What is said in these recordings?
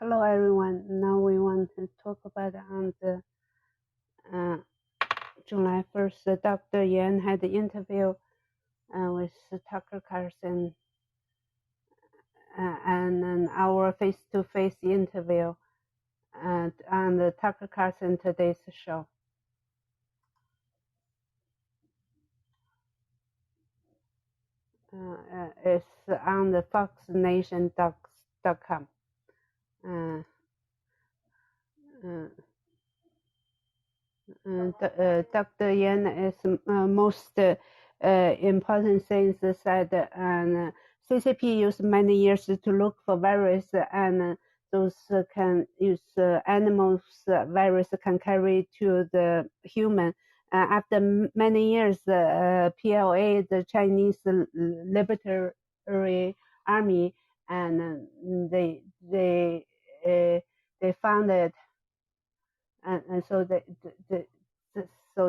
Hello everyone. Now we want to talk about on the July 1st, Dr. Yan had the interview with Tucker Carlson and an hour face-to-face interview on the Tucker Carlson Today's show. It's on the foxnation.com. Dr. Yan is most important things said, and CCP used many years to look for virus, and those can use animals virus can carry to the human. After many years, PLA, the Chinese Liberatory Army, and they found it. And so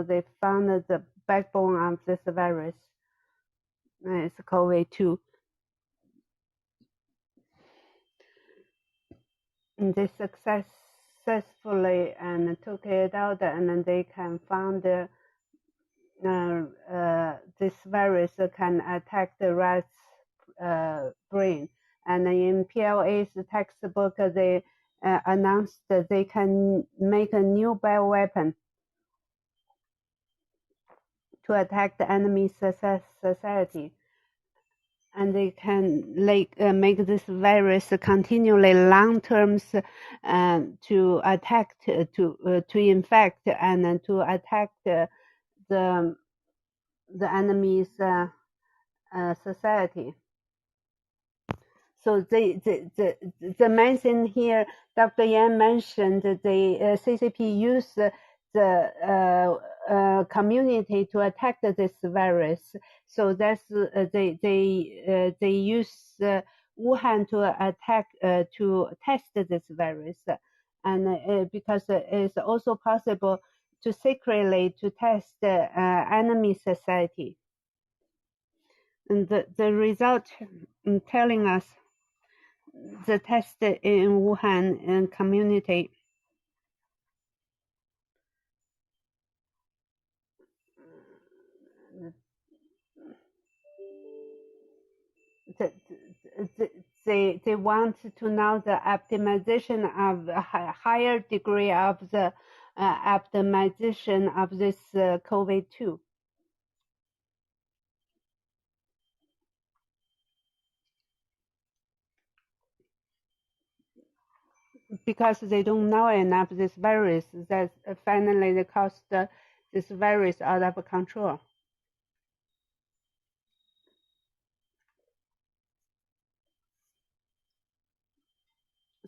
they found the backbone of this virus. It's COVID-2. And they successfully and took it out, and then they can find this virus can attack the rat's brain. And in PLA's textbook, they announced that they can make a new bioweapon to attack the enemy society, and they can make this virus continually long terms to attack to infect and to attack the enemy's society. So the main thing here, Dr. Yan mentioned the CCP used the community to attack this virus. So that's they use Wuhan to attack to test this virus, and because it's also possible to secretly to test the enemy society. And the result telling us the test in Wuhan community they want to know the optimization of a higher degree of the optimization of this COVID-2. Because they don't know enough this virus, that finally they caused this virus out of control.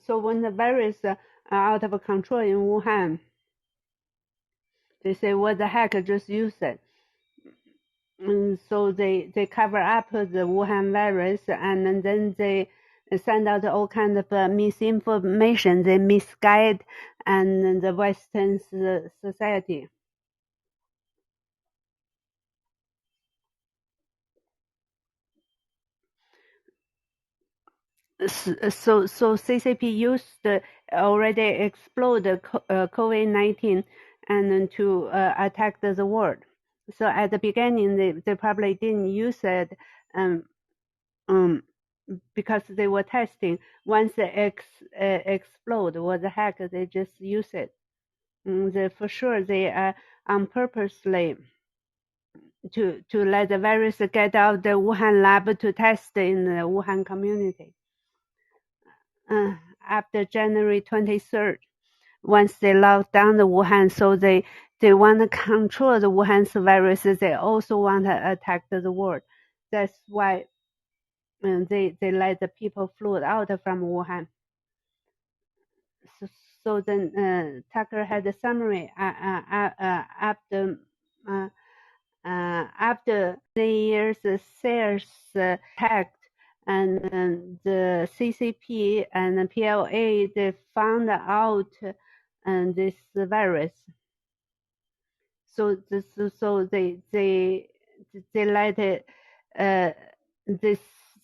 So when the virus are out of control in Wuhan, they say, what the heck, just use it. And so they cover up the Wuhan virus, and then they send out all kinds of misinformation. They misguide and the Western society. So CCP used already explode COVID-19 and then to attack the world. So at the beginning, they probably didn't use it because they were testing. Once they explode, what the heck, they just use it. For sure, they are on purposely to let the virus get out the Wuhan lab to test in the Wuhan community. After January 23rd, once they locked down the Wuhan, so they want to control the Wuhan's virus. They also want to attack the world. That's why they let the people float out from Wuhan. So then Tucker had a summary after the years SARS attacked, and the CCP and the PLA, they found out this virus. So they let it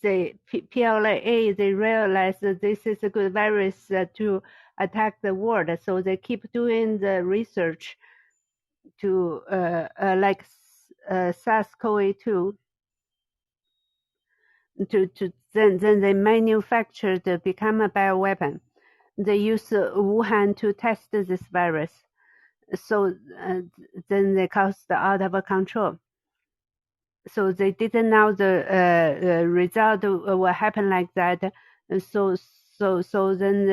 PLA, they realize that this is a good virus to attack the world. So they keep doing the research to like SARS-CoV-2 to then they manufacture to become a bioweapon. They use Wuhan to test this virus. So then they caused out of control. So they didn't know the result will happen like that. So then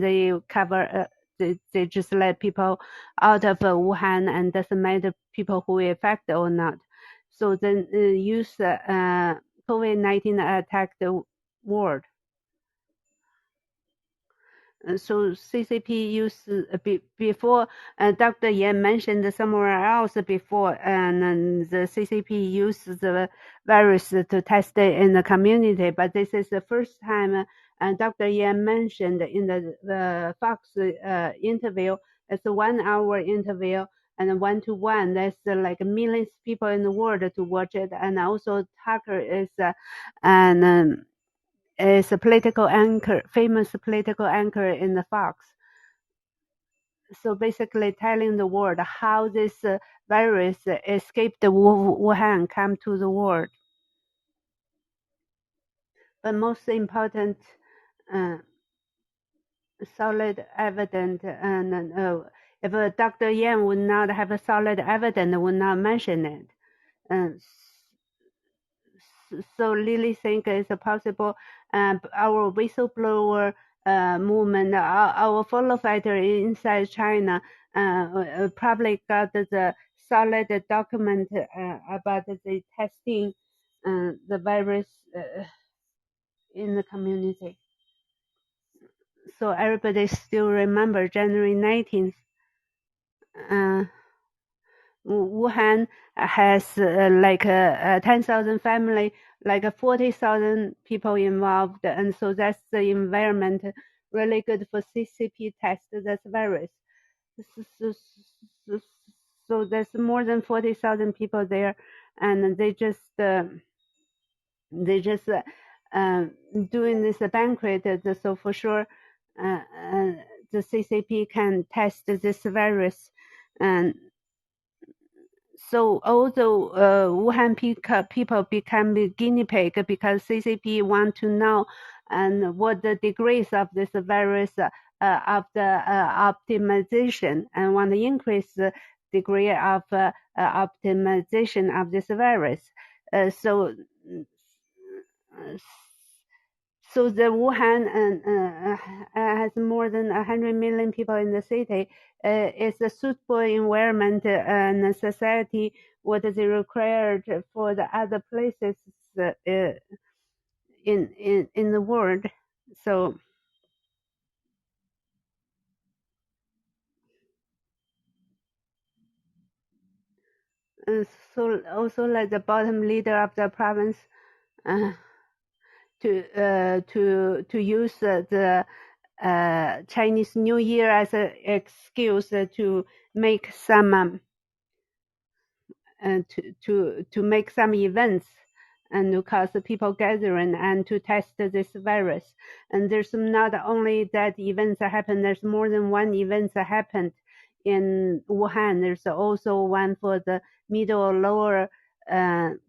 they cover. They just let people out of Wuhan, and doesn't matter people who are affected or not. So then use COVID-19 attack the world. So CCP used before Dr. Yan mentioned somewhere else before, and the CCP used the virus to test it in the community. But this is the first time Dr. Yan mentioned in the Fox interview. It's a 1 hour interview and 1-to-1. There's like millions of people in the world to watch it, and also Tucker is a political anchor, famous political anchor in the Fox. So basically telling the world how this virus escaped Wuhan, come to the world. But most important, solid evidence, and if Dr. Yan would not have a solid evidence, would not mention it. So Lily think it's possible. Our whistleblower movement, our follow fighter inside China, probably got the solid document about the testing the virus in the community. So everybody still remember January 19th. Wuhan has like 10,000 family, like 40,000 people involved, and so that's the environment really good for CCP test that virus. So there's more than 40,000 people there, and they just doing this banquet. So for sure, the CCP can test this virus, and so although Wuhan people become the guinea pig because CCP want to know and what the degrees of this virus of the optimization, and want to increase the degree of optimization of this virus. So the Wuhan has more than 100 million people in the city. It's a suitable environment and society what is required for the other places in the world. So so also like the bottom leader of the province to use the Chinese New Year as an excuse to make some to make some events and to cause people gathering and to test this virus. And there's not only that events happen, there's more than one event that happened in Wuhan. There's also one for the middle or lower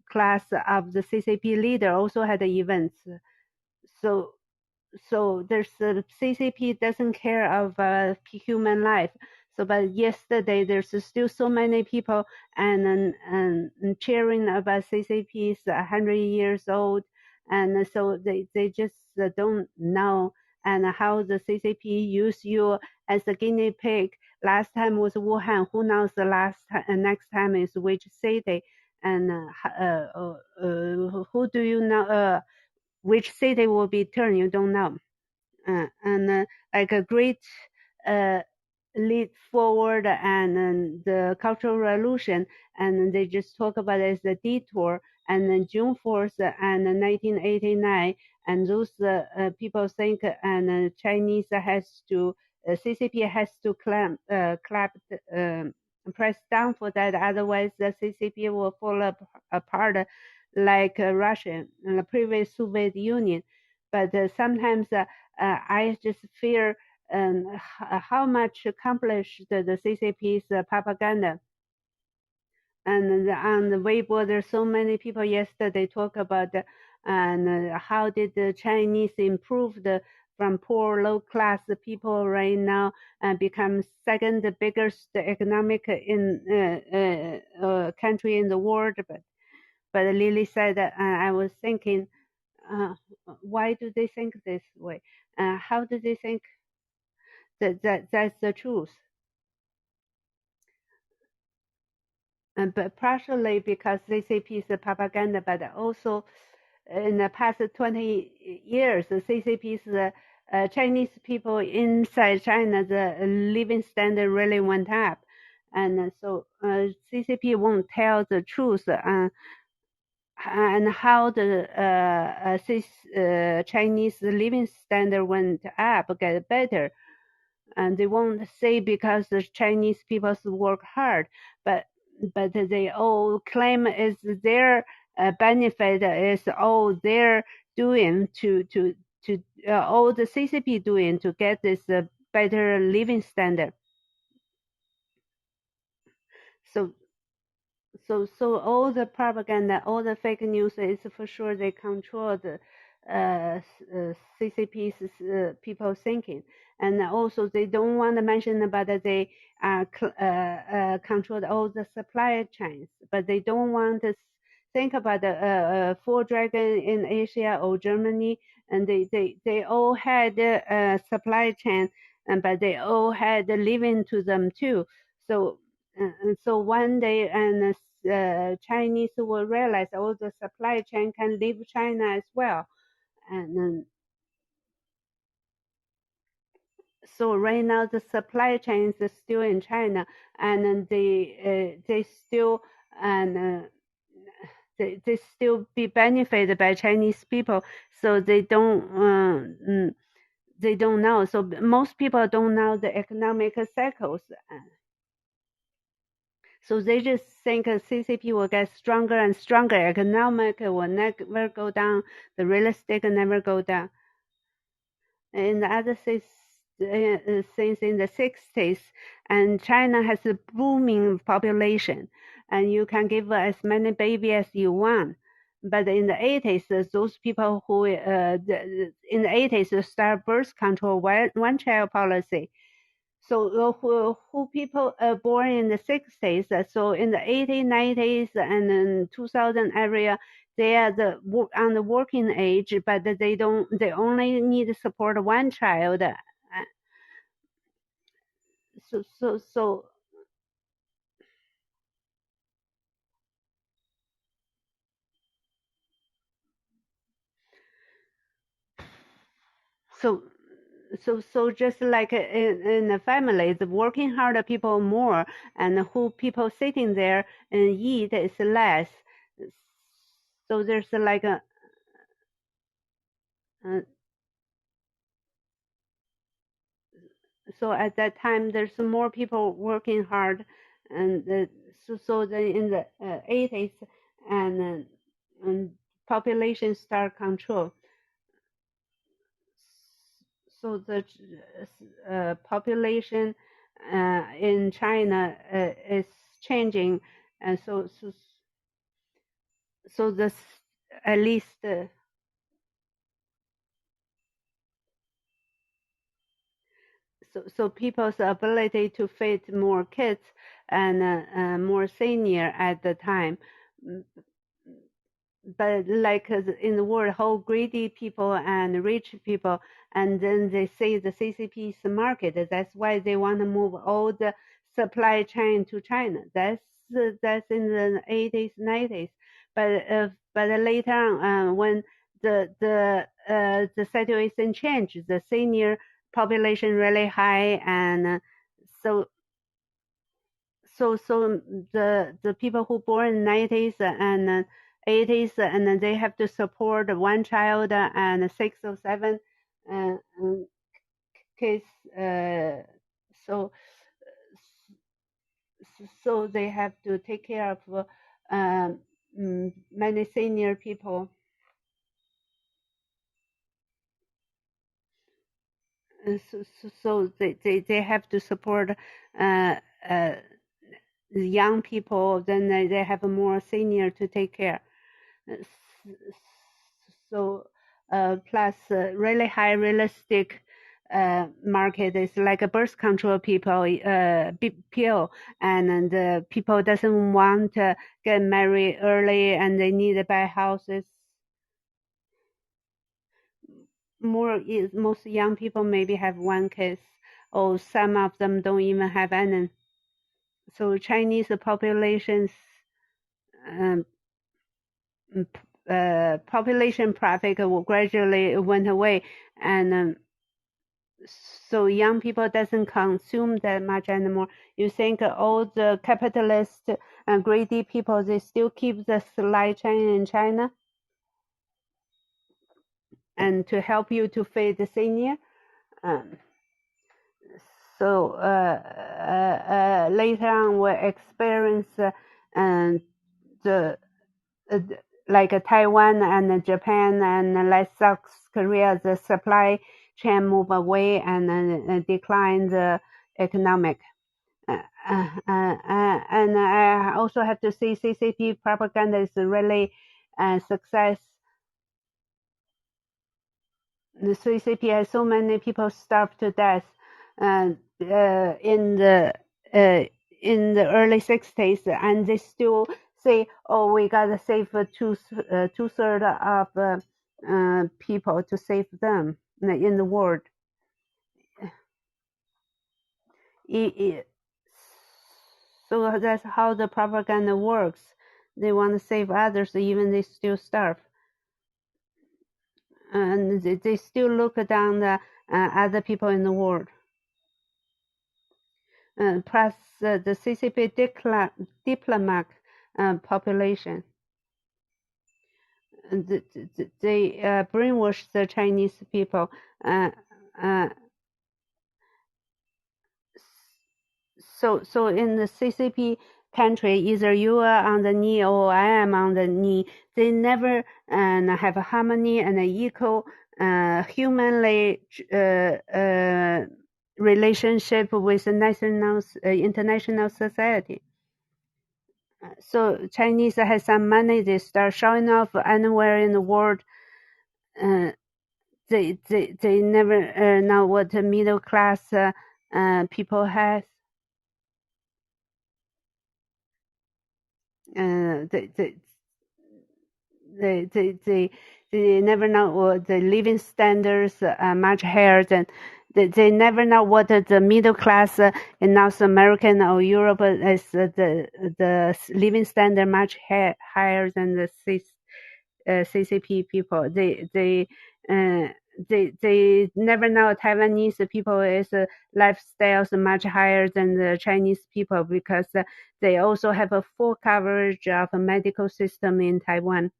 class of the CCP leader also had events. So there's CCP doesn't care of human life. So, but yesterday there's still so many people and cheering about CCP's 100 years old, and so they just don't know and how the CCP use you as a guinea pig. Last time was Wuhan. Who knows the next time is which city? And who do you know? Which city will be turned? You don't know. And like a great lead forward and the Cultural Revolution, and they just talk about it as a detour. And then June 4th and 1989, and those people think and Chinese has to CCP has to press down for that, otherwise the CCP will fall apart like Russia and the previous Soviet Union. But sometimes I just fear how much accomplished the CCP's propaganda. And on the Weibo, there's so many people yesterday talk about and how did the Chinese improve from poor low class people right now and become second biggest economic in country in the world. But Lily said that I was thinking, uh, why do they think this way? How do they think that's the truth? But partially because CCP is a propaganda, but also in the past 20 years, the CCP's Chinese people inside China, the living standard really went up. And so CCP won't tell the truth and how the Chinese living standard went up, get better. And they won't say because the Chinese people work hard, but they all claim is their benefit is all they're doing to all the CCP doing to get this better living standard. So all the propaganda, all the fake news is for sure they control the CCP's people thinking, and also they don't want to mention about that they control all the supply chains, but they don't want to think about the Four Dragon in Asia or Germany, and they all had supply chain, and but they all had living to them too. So so one day, and Chinese will realize all the supply chain can leave China as well. And so right now the supply chains is still in China, and they still and they still be benefited by Chinese people. So they don't know. So most people don't know the economic cycles. So they just think CCP will get stronger and stronger. Economic will never go down. The real estate never go down. In the other since in the 60s, and China has a booming population, and you can give as many baby as you want. But in the 80s, those people who in the 80s start birth control, one child policy. So who people born in the 60s, so in the 80s, 90s, and then 2000 area, they are on the working age, but they only need to support one child. So so so so so just like in the family, the working harder people more, and who people sitting there and eat is less. So there's like uh, so at that time there's more people working hard, and in the 80s, and population start control. So the population in China is changing, and so this at least so people's ability to fit more kids and more senior at the time. But like in the world, whole greedy people and rich people, and then they see the CCP's market. That's why they want to move all the supply chain to China. That's in the 80s, 90s. But later on, when the situation changed, the senior population really high, and so the people who born in 90s and 80s, and then they have to support one child and six or seven uh, kids. So so they have to take care of many senior people. So they have to support uh, uh, young people. Then they have more senior to take care. So plus really high realistic market is like a birth control pill, and people doesn't want to get married early and they need to buy houses. Most young people maybe have one kid, or some of them don't even have any. So Chinese populations um, population traffic will gradually went away, and so young people doesn't consume that much anymore. You think all the capitalist and greedy people, they still keep the supply chain in China and to help you to feed the senior. Um, so later on we experience the like Taiwan and Japan and like South Korea, the supply chain move away and decline the economic. And I also have to say CCP propaganda is really success. The CCP has so many people starved to death in the uh, in the early 60s, and they still say, "Oh, we gotta save two-thirds of people to save them in the world." So that's how the propaganda works. They want to save others, even they still starve, and they still look down the other people in the world. Plus the CCP diplomat population. They brainwash the Chinese people. Uh, uh, so in the CCP country, either you are on the knee or I am on the knee. They never have a harmony and an equal humanly relationship with the national international society. So Chinese has some money, they start showing off anywhere in the world. They never know what the middle class people has. They they never know what the living standards are much higher than. They never know what the middle class in North America or Europe is the living standard much higher than the CCP people. Uh, they never know Taiwanese people is lifestyles much higher than the Chinese people because they also have a full coverage of a medical system in Taiwan,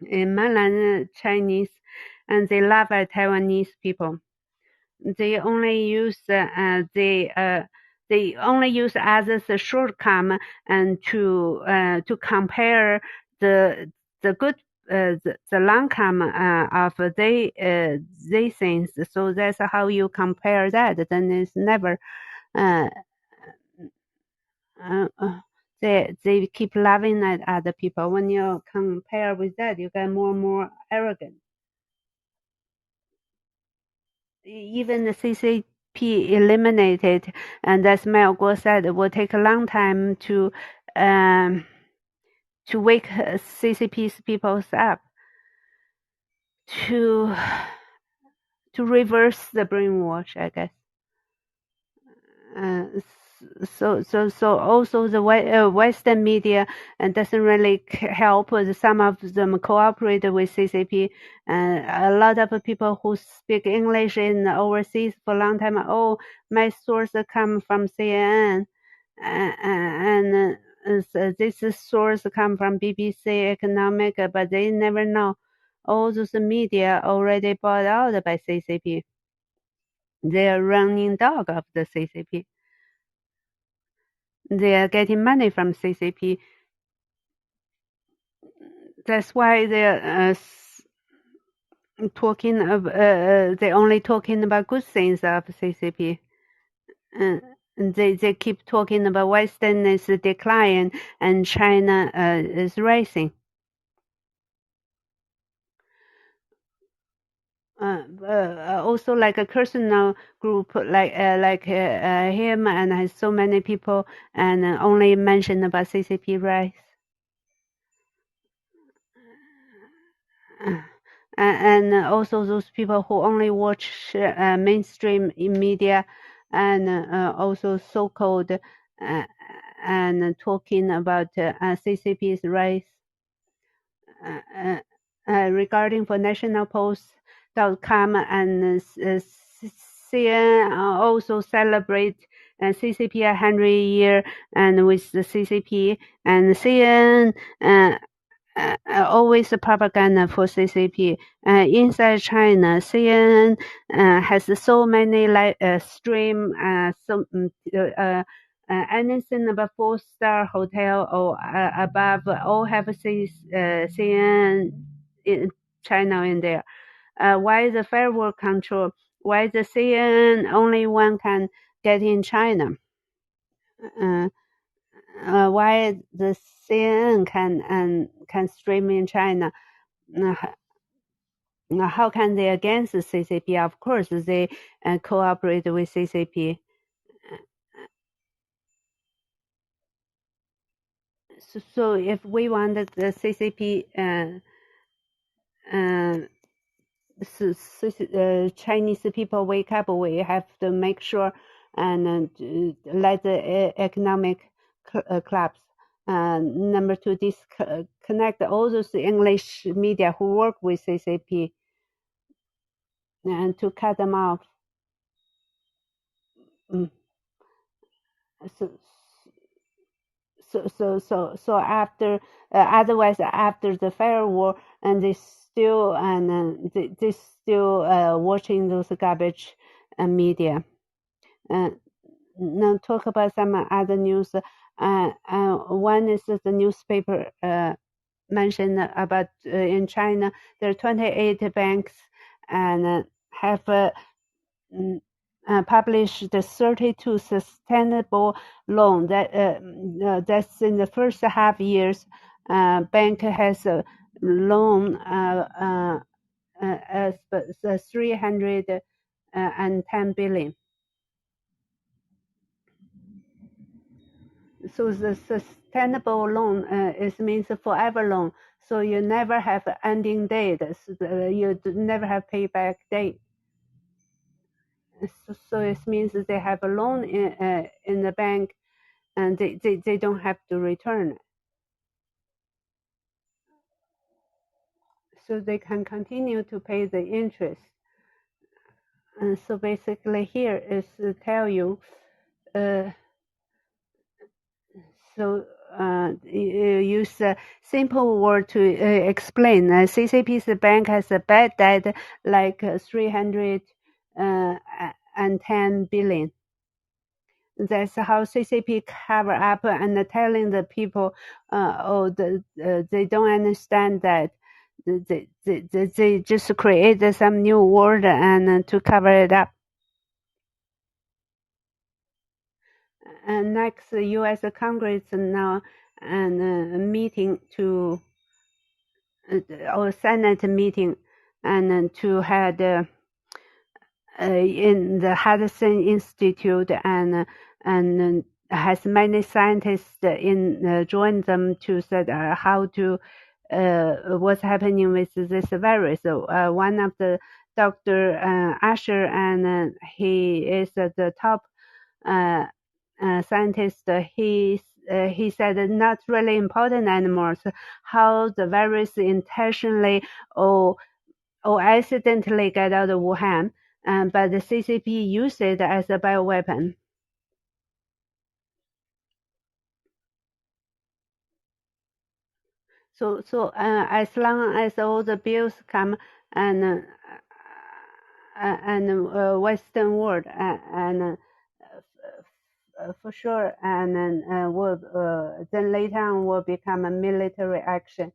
in mainland Chinese, and they love Taiwanese people. They only use they only use others' shortcoming and to compare the good the long-term of they things. So that's how you compare that. Then it's never uh, they keep laughing at other people. When you compare with that, you get more and more arrogant. Even the CCP eliminated, and as Miles Guo said, it will take a long time um, to wake CCP's people up to reverse the brainwash, I guess. So also the Western media doesn't really help. Some of them cooperate with CCP. A lot of people who speak English in overseas for a long time. Oh, my source come from CNN, and so this source come from BBC Economic, but they never know all those media already bought out by CCP. They are running dog of the CCP. They are getting money from CCP. That's why they're talking of they only talking about good things of CCP. And they keep talking about Western is decline and China is rising. Also like a personal group like him and has so many people and only mention about CCP rise. And also those people who only watch mainstream media and also so-called and talking about CCP's rise. Regarding for nationalpost.com and CNN also celebrate CCP 100 year and with the CCP and CNN always propaganda for CCP. Inside China, CNN has so many stream, anything above 4-star hotel or above, all have CNN in China in there. Why the firewall control? Why the CNN only one can get in China? Why the CNN can stream in China? How can they against the CCP? Of course, they cooperate with CCP. So if we want the CCP, Chinese people wake up, we have to make sure and let the economic collapse. Number two, disconnect all those English media who work with CCP and to cut them off. So, so after otherwise after the firewall and they still they still watching those garbage media. Now talk about some other news. One is the newspaper mentioned about in China there are 28 banks and have published the 32 sustainable loan that's in the first half years. Bank has a loan as 310 billion. So the sustainable loan means forever loan. So you never have ending date. So you never have payback date. So it means they have a loan in the bank and they don't have to return. So they can continue to pay the interest. And so basically here is to tell you, so use a simple word to explain. CCP's bank has a bad debt like 310 billion. That's how CCP cover up and telling the people, they don't understand that. They just create some new word and to cover it up. And next, the U.S. Congress now and meeting to or Senate meeting and to had in the Hudson Institute and has many scientists in join them to said how to what's happening with this virus. So one of the Dr. Asher and he is the top scientist. He said it's not really important anymore. So how the virus intentionally or accidentally get out of Wuhan, but the CCP used it as a bioweapon. So as long as all the bills come and Western world and for sure, and then will then later on will become a military action.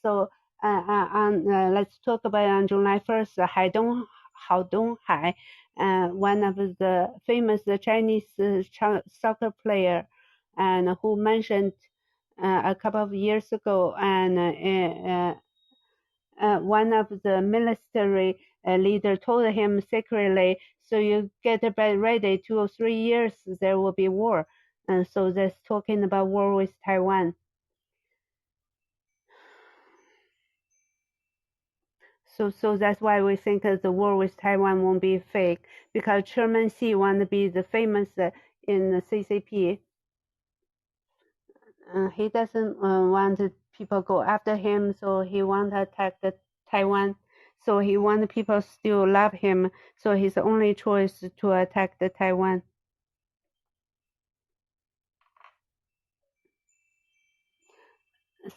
So let's talk about on July 1st, Haodonghai, one of the famous Chinese soccer player, and who mentioned a couple of years ago, and one of the military leader told him secretly, so you get ready, 2 or 3 years there will be war. And so that's talking about war with Taiwan. So that's why we think the war with Taiwan won't be fake, because Chairman Xi want to be the famous in the CCP. He doesn't want people go after him, so he want to attack the Taiwan. So he want people still love him. So his only choice to attack the Taiwan.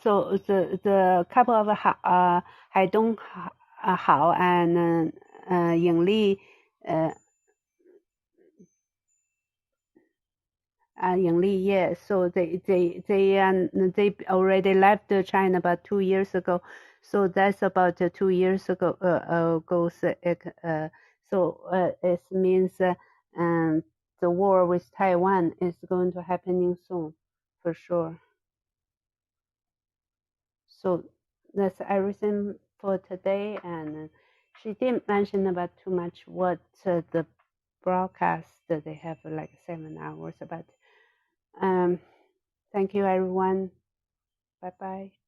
So the couple of Haidong Hao and Ying Li. Ying Li, yes. So they already left China about 2 years ago. So that's about 2 years ago. So it means the war with Taiwan is going to happening soon, for sure. So that's everything for today. And she didn't mention about too much what the broadcast that they have like 7 hours about. Thank you, everyone. Bye bye.